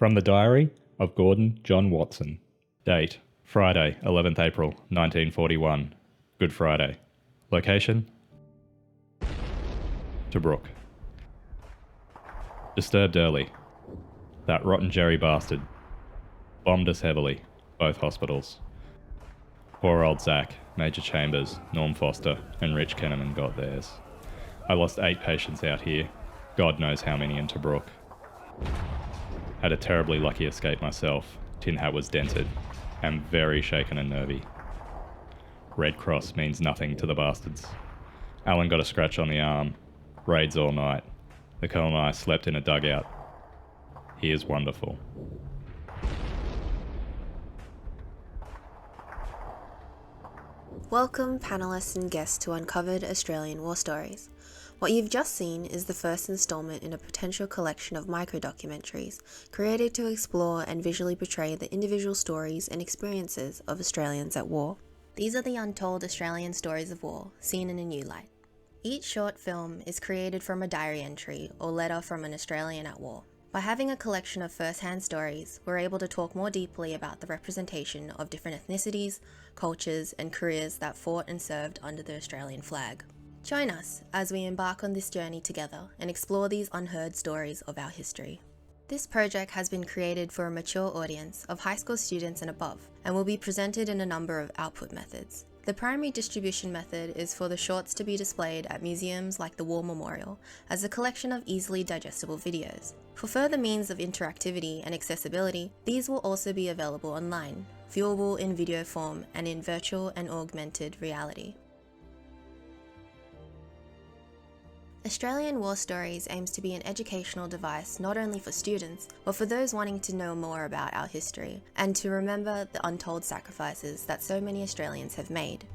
From the Diary of Gordon John Watson. Date, Friday, 11th April, 1941. Good Friday. Location, Tobruk. Disturbed early. That rotten Jerry bastard. Bombed us heavily, both hospitals. Poor old Zach, Major Chambers, Norm Foster, and Rich Kenneman got theirs. I lost 8 patients out here. God knows how many in Tobruk. Had a terribly lucky escape myself. Tin hat was dented. Am very shaken and nervy. Red Cross means nothing to the bastards. Alan got a scratch on the arm. Raids all night. The Colonel and I slept in a dugout. He is wonderful. Welcome panellists and guests to Uncovered Australian War Stories. What you've just seen is the first instalment in a potential collection of micro-documentaries created to explore and visually portray the individual stories and experiences of Australians at war. These are the untold Australian stories of war, seen in a new light. Each short film is created from a diary entry or letter from an Australian at war. By having a collection of first-hand stories, we're able to talk more deeply about the representation of different ethnicities, cultures, and careers that fought and served under the Australian flag. Join us as we embark on this journey together and explore these unheard stories of our history. This project has been created for a mature audience of high school students and above, and will be presented in a number of output methods. The primary distribution method is for the shorts to be displayed at museums like the War Memorial as a collection of easily digestible videos. For further means of interactivity and accessibility, these will also be available online, viewable in video form and in virtual and augmented reality. Australian War Stories aims to be an educational device not only for students, but for those wanting to know more about our history, and to remember the untold sacrifices that so many Australians have made.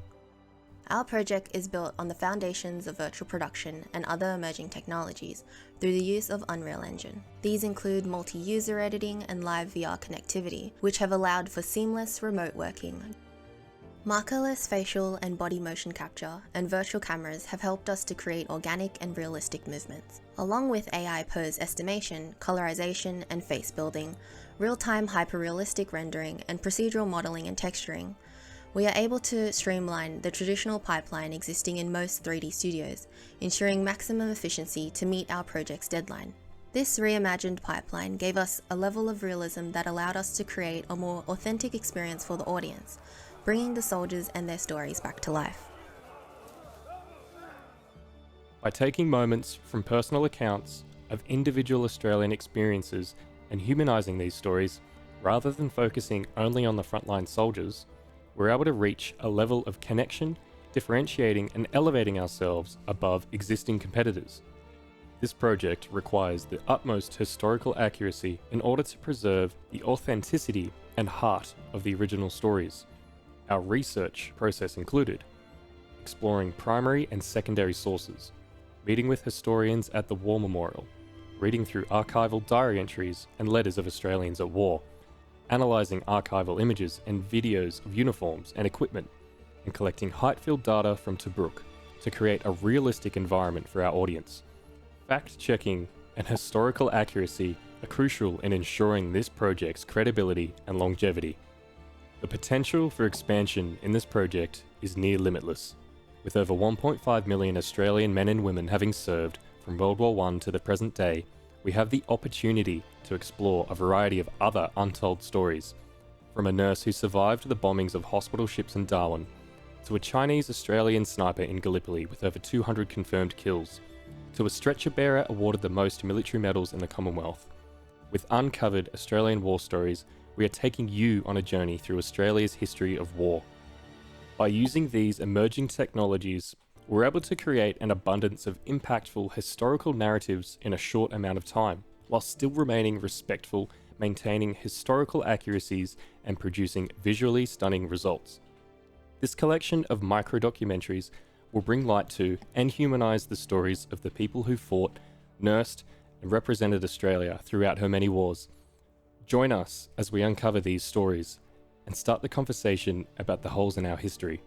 Our project is built on the foundations of virtual production and other emerging technologies through the use of Unreal Engine. These include multi-user editing and live VR connectivity, which have allowed for seamless remote working. Markerless facial and body motion capture and virtual cameras have helped us to create organic and realistic movements. Along with AI pose estimation, colorization and face building, real-time hyper-realistic rendering and procedural modeling and texturing, we are able to streamline the traditional pipeline existing in most 3D studios, ensuring maximum efficiency to meet our project's deadline. This reimagined pipeline gave us a level of realism that allowed us to create a more authentic experience for the audience, bringing the soldiers and their stories back to life. By taking moments from personal accounts of individual Australian experiences and humanising these stories, rather than focusing only on the frontline soldiers, we're able to reach a level of connection, differentiating and elevating ourselves above existing competitors. This project requires the utmost historical accuracy in order to preserve the authenticity and heart of the original stories. Our research process included exploring primary and secondary sources, meeting with historians at the War Memorial, reading through archival diary entries and letters of Australians at war, analysing archival images and videos of uniforms and equipment, and collecting height field data from Tobruk to create a realistic environment for our audience. Fact-checking and historical accuracy are crucial in ensuring this project's credibility and longevity. The potential for expansion in this project is near limitless. With over 1.5 million Australian men and women having served from World War I to the present day, we have the opportunity to explore a variety of other untold stories, from a nurse who survived the bombings of hospital ships in Darwin, to a Chinese-Australian sniper in Gallipoli with over 200 confirmed kills, to a stretcher bearer awarded the most military medals in the Commonwealth. With Uncovered Australian War Stories, we are taking you on a journey through Australia's history of war. By using these emerging technologies, we're able to create an abundance of impactful historical narratives in a short amount of time, while still remaining respectful, maintaining historical accuracies, and producing visually stunning results. This collection of micro-documentaries will bring light to and humanise the stories of the people who fought, nursed, and represented Australia throughout her many wars. Join us as we uncover these stories and start the conversation about the holes in our history.